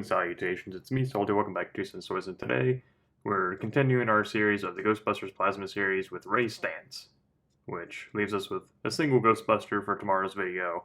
Greetings, salutations, it's me, Soldier. Welcome back to Stantz, and today we're continuing our series of the Ghostbusters Plasma series with Ray Stantz, which leaves us with a single Ghostbuster for tomorrow's video,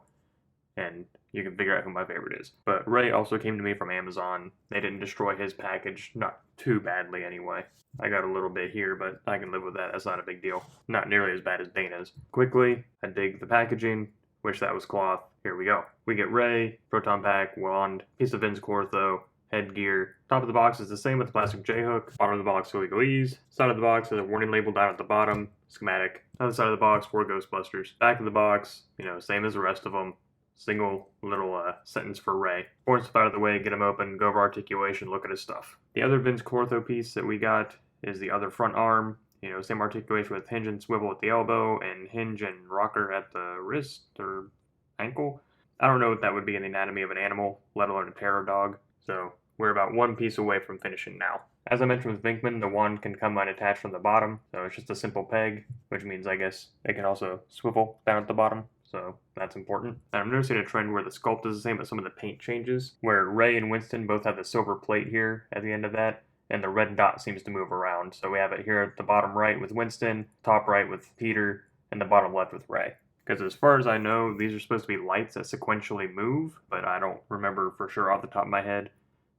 and you can figure out who my favorite is. But Ray also came to me from Amazon. They didn't destroy his package, not too badly anyway. I got a little bit here, but I can live with that, that's not a big deal. Not nearly as bad as Dana's. Quickly, I dig the packaging. Wish that was cloth. Here we go. We get Ray, proton pack, wand, piece of Vince Cortho, headgear. Top of the box is the same with the plastic J-hook. Bottom of the box, legalese. Side of the box has a warning label down at the bottom. Schematic. Other side of the box, 4 Ghostbusters. Back of the box, same as the rest of them. Single little sentence for Ray. Point stuff out of the way, get him open, go over articulation, look at his stuff. The other Vince Cortho piece that we got is the other front arm. Same articulation with hinge and swivel at the elbow and hinge and rocker at the wrist or ankle. I don't know what that would be in the anatomy of an animal, let alone a terror dog. So we're about one piece away from finishing now. As I mentioned with Vinkman, the wand can come unattached from the bottom, so it's just a simple peg, which means I guess it can also swivel down at the bottom. So that's important. And I'm noticing a trend where the sculpt is the same, but some of the paint changes, where Ray and Winston both have the silver plate here at the end of that, and the red dot seems to move around. So we have it here at the bottom right with Winston, top right with Peter, and the bottom left with Ray. Because as far as I know, these are supposed to be lights that sequentially move, but I don't remember for sure off the top of my head.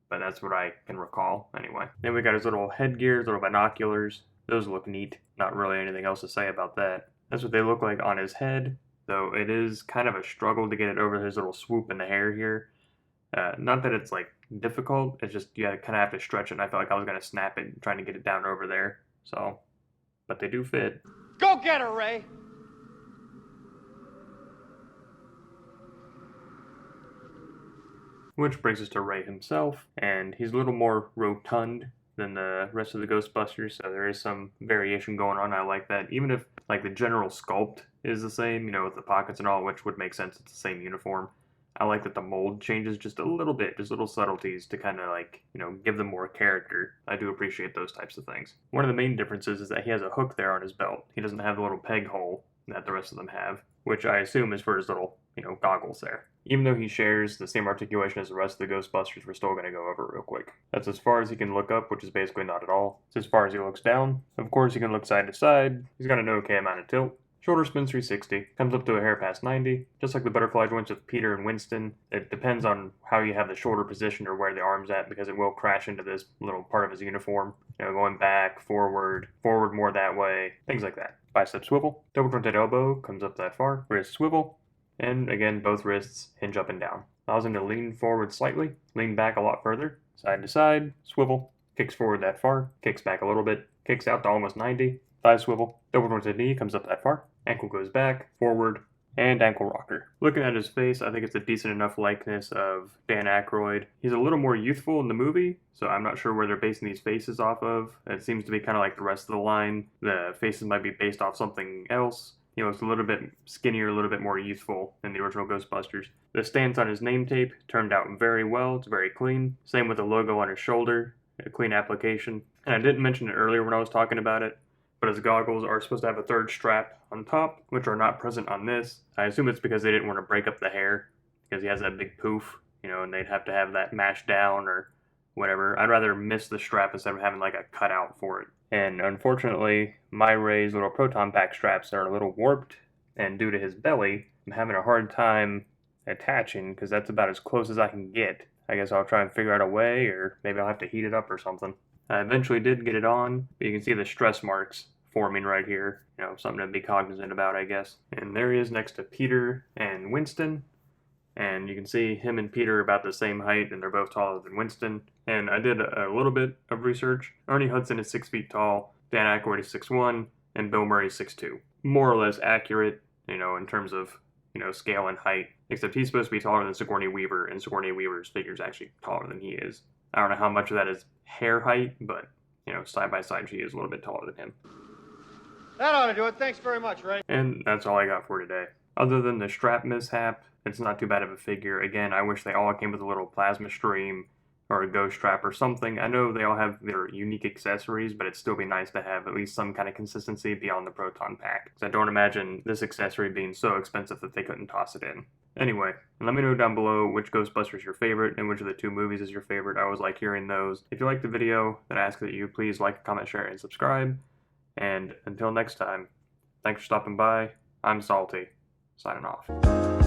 But that's what I can recall, anyway. Then we got his little headgear, his little binoculars. Those look neat. Not really anything else to say about that. That's what they look like on his head, though it is kind of a struggle to get it over his little swoop in the hair here. Not that it's difficult, it's just you kind of have to stretch it, and I felt like I was going to snap it trying to get it down over there. So, but they do fit. Go get her, Ray! Which brings us to Ray himself, and he's a little more rotund than the rest of the Ghostbusters, so there is some variation going on. I like that, even if the general sculpt is the same, with the pockets and all, which would make sense, it's the same uniform. I like that the mold changes just a little bit, just little subtleties to kind of give them more character. I do appreciate those types of things. One of the main differences is that he has a hook there on his belt. He doesn't have the little peg hole that the rest of them have, which I assume is for his little, goggles there. Even though he shares the same articulation as the rest of the Ghostbusters, we're still going to go over it real quick. That's as far as he can look up, which is basically not at all. It's as far as he looks down. Of course, he can look side to side. He's got an okay amount of tilt. Shoulder spins 360, comes up to a hair past 90. Just like the butterfly joints with Peter and Winston, it depends on how you have the shoulder positioned or where the arm's at, because it will crash into this little part of his uniform. Going back, forward more that way, things like that. Bicep swivel, double jointed elbow comes up that far, wrist swivel, and again, both wrists hinge up and down. Allows him to lean forward slightly, lean back a lot further, side to side, swivel, kicks forward that far, kicks back a little bit, kicks out to almost 90, thigh swivel, double jointed knee comes up that far, ankle goes back, forward, and ankle rocker. Looking at his face, I think it's a decent enough likeness of Dan Aykroyd. He's a little more youthful in the movie, so I'm not sure where they're basing these faces off of. It seems to be kind of like the rest of the line. The faces might be based off something else. It's a little bit skinnier, a little bit more youthful than the original Ghostbusters. The stance on his name tape turned out very well. It's very clean. Same with the logo on his shoulder. A clean application. And I didn't mention it earlier when I was talking about it, but his goggles are supposed to have a third strap on top, which are not present on this. I assume it's because they didn't want to break up the hair, because he has that big poof, and they'd have to have that mashed down or whatever. I'd rather miss the strap instead of having a cutout for it. And unfortunately, my Ray's little proton pack straps are a little warped, and due to his belly, I'm having a hard time attaching, because that's about as close as I can get. I guess I'll try and figure out a way, or maybe I'll have to heat it up or something. I eventually did get it on, but you can see the stress marks forming right here. Something to be cognizant about, I guess. And there he is next to Peter and Winston. And you can see him and Peter are about the same height, and they're both taller than Winston. And I did a little bit of research. Ernie Hudson is 6 feet tall, Dan Aykroyd is 6'1", and Bill Murray is 6'2". More or less accurate, in terms of, scale and height. Except he's supposed to be taller than Sigourney Weaver, and Sigourney Weaver's figure is actually taller than he is. I don't know how much of that is hair height, but, side by side, she is a little bit taller than him. That ought to do it. Thanks very much, Ray. And that's all I got for today. Other than the strap mishap, it's not too bad of a figure. Again, I wish they all came with a little plasma stream or a ghost strap or something. I know they all have their unique accessories, but it'd still be nice to have at least some kind of consistency beyond the proton pack. So I don't imagine this accessory being so expensive that they couldn't toss it in. Anyway, let me know down below which Ghostbusters is your favorite and which of the two movies is your favorite. I always like hearing those. If you like the video, then I ask that you please like, comment, share, and subscribe. And until next time, thanks for stopping by. I'm Salty, signing off.